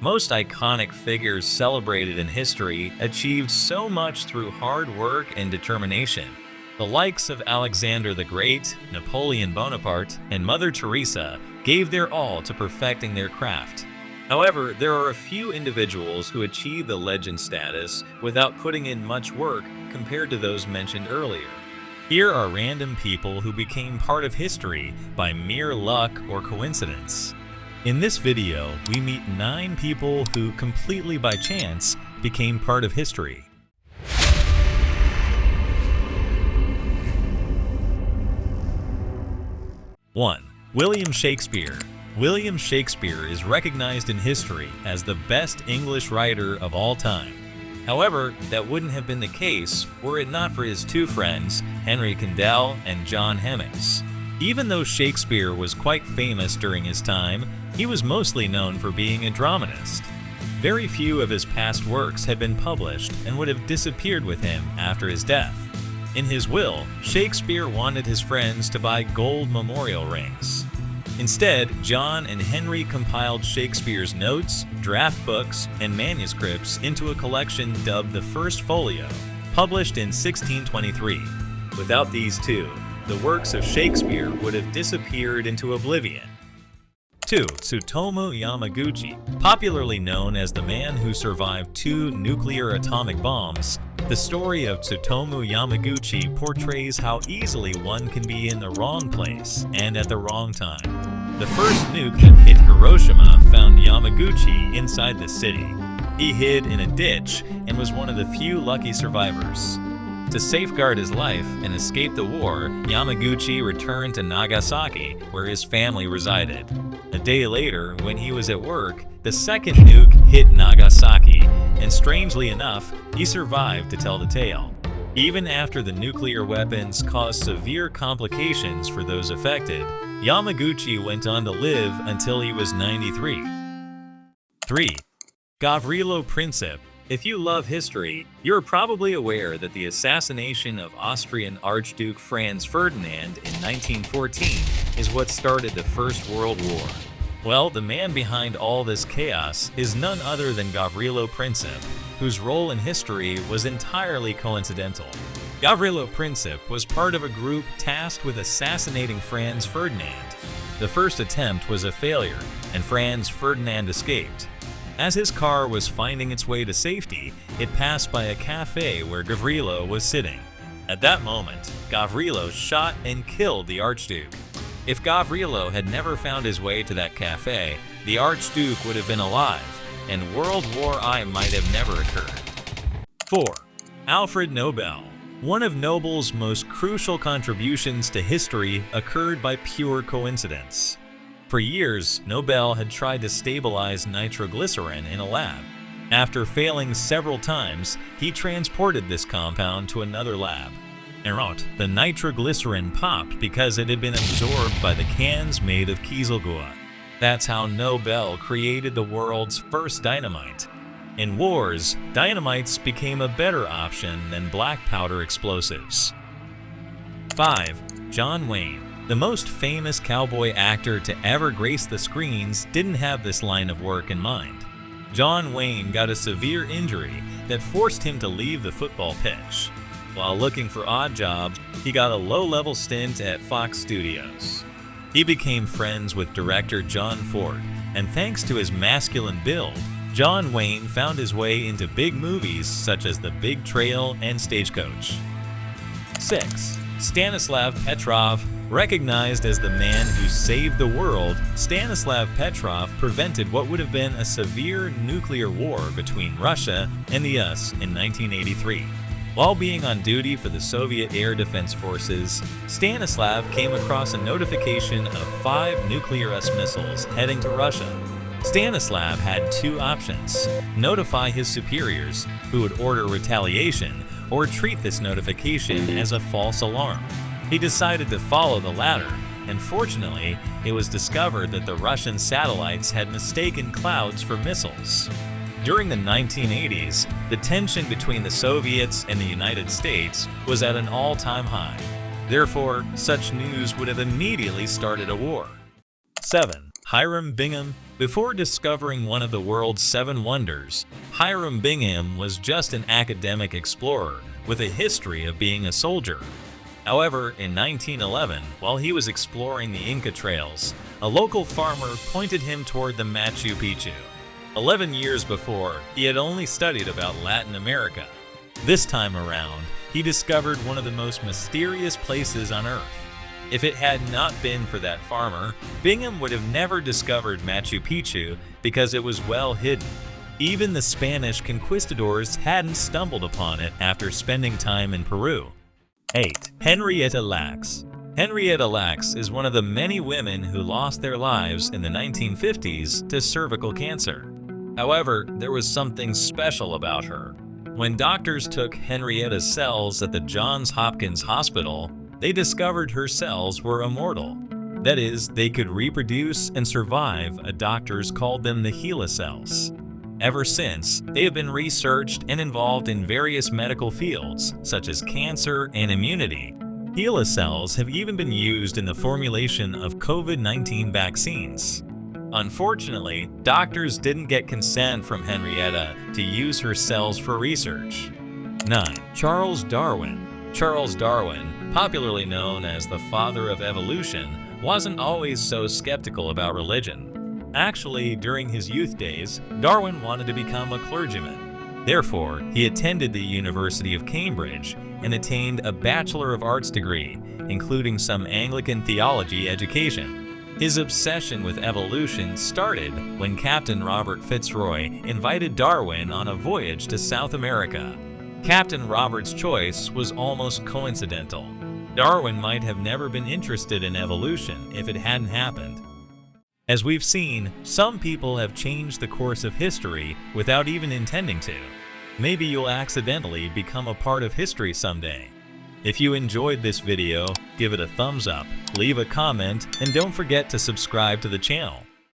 Most iconic figures celebrated in history achieved so much through hard work and determination. The likes of Alexander the Great, Napoleon Bonaparte, and Mother Teresa gave their all to perfecting their craft. However, there are a few individuals who achieve the legend status without putting in much work compared to those mentioned earlier. Here are random people who became part of history by mere luck or coincidence. In this video, we meet 9 people who completely by chance became part of history. One, William Shakespeare. William Shakespeare is recognized in history as the best English writer of all time. However, that wouldn't have been the case were it not for his 2 friends, Henry Condell and John Hemmings. Even though Shakespeare was quite famous during his time, he was mostly known for being a dramatist. Very few of his past works had been published and would have disappeared with him after his death. In his will, Shakespeare wanted his friends to buy gold memorial rings. Instead, John and Henry compiled Shakespeare's notes, draft books, and manuscripts into a collection dubbed the First Folio, published in 1623. Without these 2, the works of Shakespeare would have disappeared into oblivion. 2. Tsutomu Yamaguchi. Popularly known as the man who survived 2 nuclear atomic bombs, the story of Tsutomu Yamaguchi portrays how easily one can be in the wrong place and at the wrong time. The first nuke that hit Hiroshima found Yamaguchi inside the city. He hid in a ditch and was one of the few lucky survivors. To safeguard his life and escape the war, Yamaguchi returned to Nagasaki, where his family resided. A day later, when he was at work, the second nuke hit Nagasaki, and strangely enough, he survived to tell the tale. Even after the nuclear weapons caused severe complications for those affected, Yamaguchi went on to live until he was 93. 3. Gavrilo Princip. If you love history, you're probably aware that the assassination of Austrian Archduke Franz Ferdinand in 1914 is what started the First World War. Well, the man behind all this chaos is none other than Gavrilo Princip, whose role in history was entirely coincidental. Gavrilo Princip was part of a group tasked with assassinating Franz Ferdinand. The first attempt was a failure, and Franz Ferdinand escaped. As his car was finding its way to safety, it passed by a cafe where Gavrilo was sitting. At that moment, Gavrilo shot and killed the Archduke. If Gavrilo had never found his way to that cafe, the Archduke would have been alive, and World War I might have never occurred. 4. Alfred Nobel. One of Nobel's most crucial contributions to history occurred by pure coincidence. For years, Nobel had tried to stabilize nitroglycerin in a lab. After failing several times, he transported this compound to another lab. En route, the nitroglycerin popped because it had been absorbed by the cans made of kieselguhr. That's how Nobel created the world's first dynamite. In wars, dynamites became a better option than black powder explosives. 5. John Wayne. The most famous cowboy actor to ever grace the screens didn't have this line of work in mind. John Wayne got a severe injury that forced him to leave the football pitch. While looking for odd jobs, he got a low-level stint at Fox Studios. He became friends with director John Ford, and thanks to his masculine build, John Wayne found his way into big movies such as The Big Trail and Stagecoach. 6. Stanislav Petrov. Recognized as the man who saved the world, Stanislav Petrov prevented what would have been a severe nuclear war between Russia and the US in 1983. While being on duty for the Soviet Air Defense Forces, Stanislav came across a notification of 5 nuclear-S missiles heading to Russia. Stanislav had 2 options: notify his superiors, who would order retaliation, or treat this notification as a false alarm. He decided to follow the latter, and fortunately, it was discovered that the Russian satellites had mistaken clouds for missiles. During the 1980s, the tension between the Soviets and the United States was at an all-time high. Therefore, such news would have immediately started a war. 7. Hiram Bingham. Before discovering one of the world's 7 wonders, Hiram Bingham was just an academic explorer with a history of being a soldier. However, in 1911, while he was exploring the Inca trails, a local farmer pointed him toward the Machu Picchu. 11 years before, he had only studied about Latin America. This time around, he discovered one of the most mysterious places on Earth. If it had not been for that farmer, Bingham would have never discovered Machu Picchu because it was well hidden. Even the Spanish conquistadors hadn't stumbled upon it after spending time in Peru. 8. Henrietta Lacks. Henrietta Lacks is one of the many women who lost their lives in the 1950s to cervical cancer. However, there was something special about her. When doctors took Henrietta's cells at the Johns Hopkins Hospital, they discovered her cells were immortal. That is, they could reproduce and survive. Doctors called them the HeLa cells. Ever since, they have been researched and involved in various medical fields, such as cancer and immunity. HeLa cells have even been used in the formulation of COVID-19 vaccines. Unfortunately, doctors didn't get consent from Henrietta to use her cells for research. 9. Charles Darwin. Charles Darwin, popularly known as the father of evolution, wasn't always so skeptical about religion. Actually, during his youth days, Darwin wanted to become a clergyman. Therefore, he attended the University of Cambridge and attained a Bachelor of Arts degree, including some Anglican theology education. His obsession with evolution started when Captain Robert Fitzroy invited Darwin on a voyage to South America. Captain Robert's choice was almost coincidental. Darwin might have never been interested in evolution if it hadn't happened. As we've seen, some people have changed the course of history without even intending to. Maybe you'll accidentally become a part of history someday. If you enjoyed this video, give it a thumbs up, leave a comment, and don't forget to subscribe to the channel.